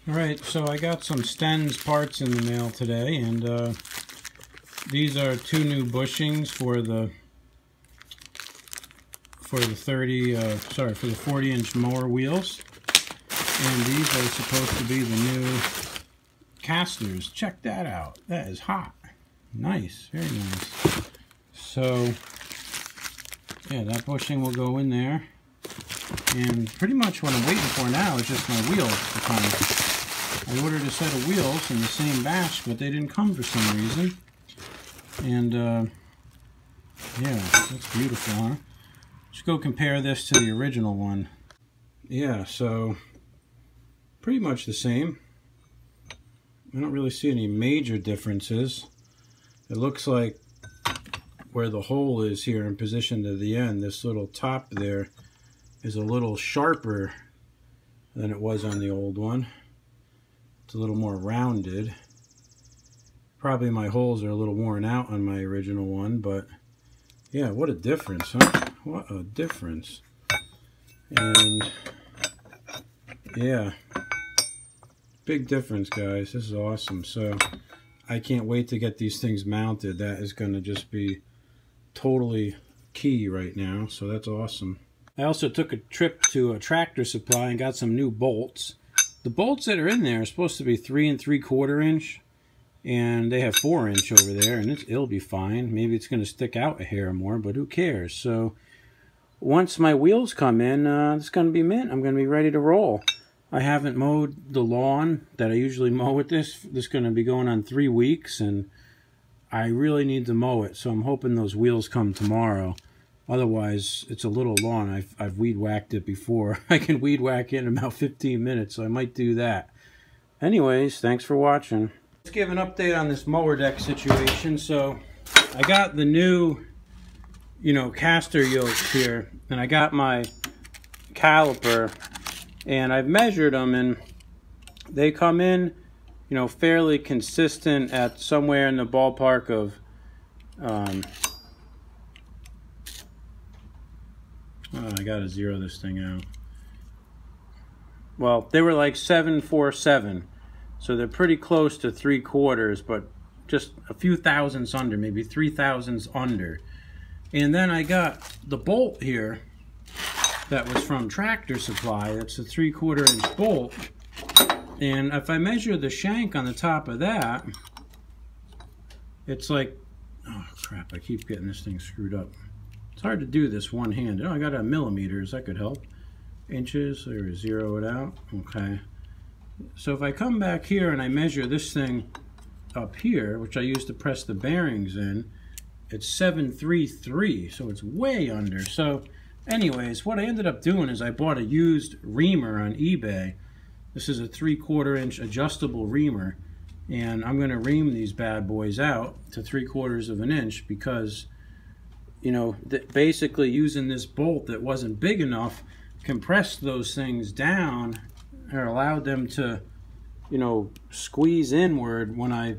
Alright, so I got some Sten's parts in the mail today, and these are two new bushings for the 40-inch mower wheels, and these are supposed to be the new casters. Check that out. That is hot. Nice, very nice. So yeah, that bushing will go in there, and pretty much what I'm waiting for now is just my wheels to come. I ordered a set of wheels in the same batch, but they didn't come for some reason. And yeah, that's beautiful, huh? Let's go compare this to the original one. Yeah, so pretty much the same. I don't really see any major differences. It looks like where the hole is here in position to the end, this little top there is a little sharper than it was on the old one. It's a little more rounded. Probably my holes are a little worn out on my original one, but yeah, what a difference, huh? What a difference. And yeah, big difference, guys. This is awesome. So I can't wait to get these things mounted. That is going to just be totally key right now, so that's awesome. I also took a trip to a Tractor Supply and got some new bolts. The bolts that are in there are supposed to be 3 3/4 inch, and they have 4-inch over there, and it'll be fine. Maybe it's going to stick out a hair more, but who cares? So once my wheels come in, it's going to be mint. I'm going to be ready to roll. I haven't mowed the lawn that I usually mow with this. This is going to be going on 3 weeks, and I really need to mow it, so I'm hoping those wheels come tomorrow. Otherwise, it's a little lawn. I've weed whacked it before. I can weed whack it in about 15 minutes, so I might do that. Anyways, thanks for watching. Let's give an update on this mower deck situation. So I got the new, caster yokes here, and I got my caliper, and I've measured them, and they come in, fairly consistent at somewhere in the ballpark of, I gotta zero this thing out. Well, they were like 747, so they're pretty close to 3/4, but just a few thousandths under, maybe 3 thousandths under. And then I got the bolt here that was from Tractor Supply. It's a 3/4 inch bolt, and if I measure the shank on the top of that, it's like, oh crap, I keep getting this thing screwed up. It's hard to do this one-handed. Oh, I got a millimeters, that could help. Inches, or zero it out. Okay. So if I come back here and I measure this thing up here, which I use to press the bearings in, it's 733, so it's way under. So anyways, what I ended up doing is I bought a used Reamer on eBay. This is a 3/4 inch adjustable Reamer, and I'm going to ream these bad boys out to 3/4 of an inch because basically using this bolt that wasn't big enough compressed those things down, or allowed them to, squeeze inward when I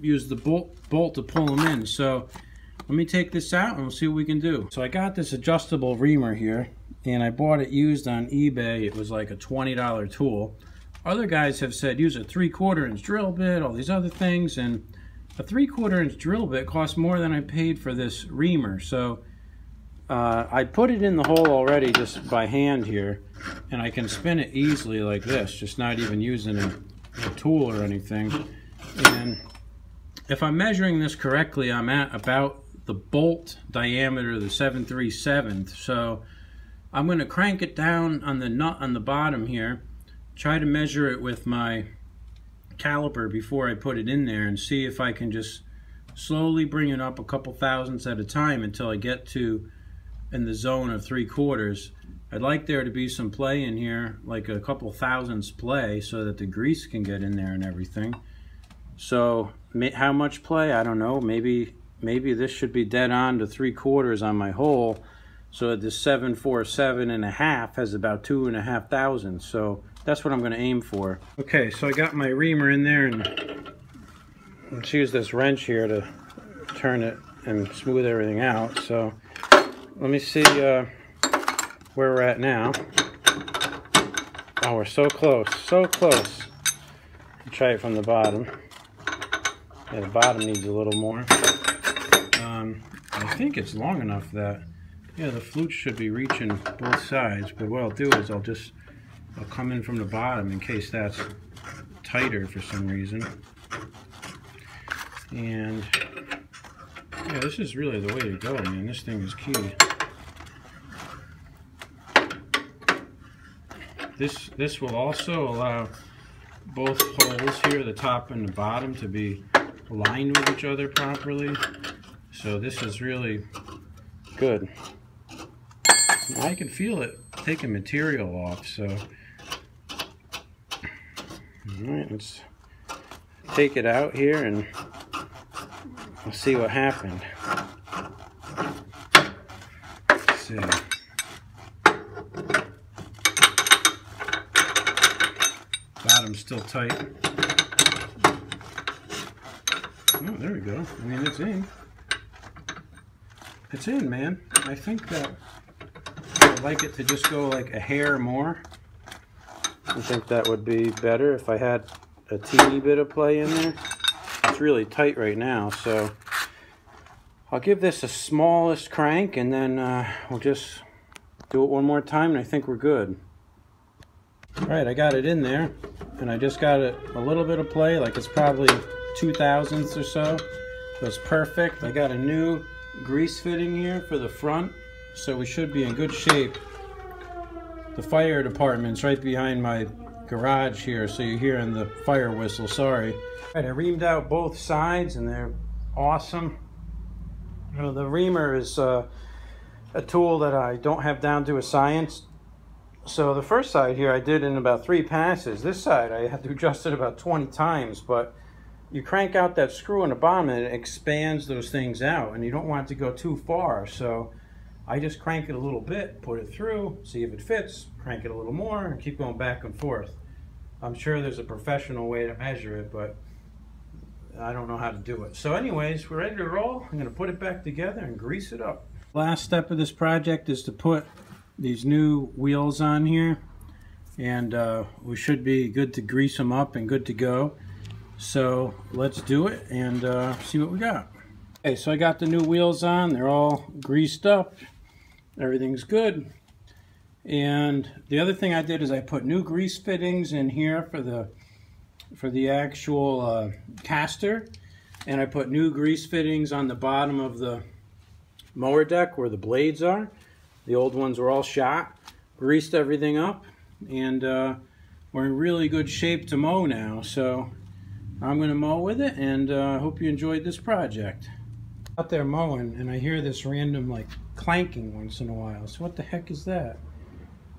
used the bolt to pull them in. So let me take this out and we'll see what we can do. So I got this adjustable Reamer here, and I bought it used on eBay. It was like a $20 tool. Other guys have said use a 3/4 inch drill bit, all these other things, and a 3/4 inch drill bit cost more than I paid for this Reamer. So I put it in the hole already just by hand here, and I can spin it easily like this, just not even using a tool or anything. And if I'm measuring this correctly, I'm at about the bolt diameter of the 7/3/7. So I'm going to crank it down on the nut on the bottom here, try to measure it with my caliper before I put it in there, and see if I can just slowly bring it up a couple thousandths at a time until I get to in the zone of 3/4. I'd like there to be some play in here, like a couple thousandths play, so that the grease can get in there and everything. So how much play? I don't know. Maybe this should be dead on to 3/4 on my hole, so that this 747.5 has about 2.5 thousandths. So that's what I'm going to aim for. Okay, so I got my Reamer in there, and let's use this wrench here to turn it and smooth everything out. So let me see where we're at now. Oh, we're so close, so close. try it from the bottom. Yeah, the bottom needs a little more. I think it's long enough that, yeah, the flute should be reaching both sides, but what I'll do is I'll come in from the bottom in case that's tighter for some reason. And yeah, this is really the way to go, man. This thing is key. This will also allow both holes here, the top and the bottom, to be aligned with each other properly. So this is really good. I can feel it taking material off, so alright, let's take it out here and we'll see what happened. Let's see. Bottom's still tight. Oh, there we go. I mean, it's in. It's in, man. I think that I'd like it to just go like a hair more. I think that would be better if I had a teeny bit of play in there. It's really tight right now, so I'll give this a smallest crank and then we'll just do it one more time and I think we're good. Alright, I got it in there and I just got it a little bit of play, like it's probably 2/1000ths or so. So it's perfect. I got a new grease fitting here for the front, so we should be in good shape. The fire department's right behind my garage here, so you're hearing the fire whistle, sorry. Right, I reamed out both sides and they're awesome. You know, the reamer is a tool that I don't have down to a science. So the first side here I did in about 3 passes. This side I had to adjust it about 20 times, but you crank out that screw on the bottom and it expands those things out, and you don't want it to go too far. So I just crank it a little bit, put it through, see if it fits, crank it a little more, and keep going back and forth. I'm sure there's a professional way to measure it, but I don't know how to do it. So anyways, we're ready to roll. I'm gonna put it back together and grease it up. Last step of this project is to put these new wheels on here, and we should be good to grease them up and good to go. So let's do it and see what we got. Okay, so I got the new wheels on. They're all greased up. Everything's good. And the other thing I did is I put new grease fittings in here for the actual caster, and I put new grease fittings on the bottom of the mower deck where the blades are. The old ones were all shot. Greased everything up, and we're in really good shape to mow now. So I'm going to mow with it, and hope you enjoyed this project. Out there mowing, and I hear this random like clanking once in a while. So what the heck is that?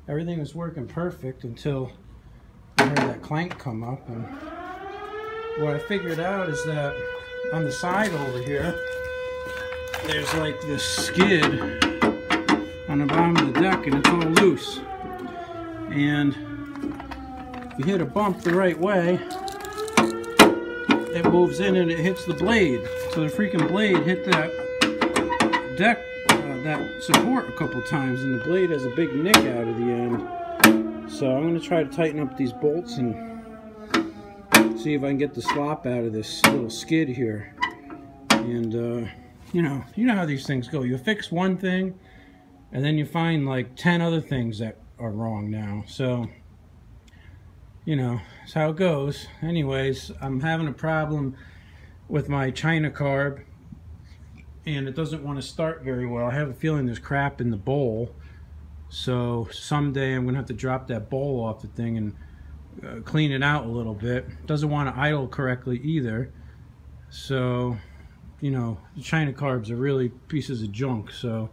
Everything was working perfect until I heard that clank come up, and what I figured out is that on the side over here there's like this skid on the bottom of the deck, and it's all loose. And if you hit a bump the right way, it moves in and it hits the blade. So the freaking blade hit that deck, that support a couple times, and the blade has a big nick out of the end. So I'm going to try to tighten up these bolts and see if I can get the slop out of this little skid here. And you know how these things go. You fix one thing and then you find like 10 other things that are wrong now. So you know, that's how it goes. Anyways, I'm having a problem with my China carb, and it doesn't want to start very well. I have a feeling there's crap in the bowl, so someday I'm gonna have to drop that bowl off the thing and clean it out a little bit. It doesn't want to idle correctly either, so you know, the China carbs are really pieces of junk. So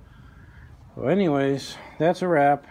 well, anyways, that's a wrap.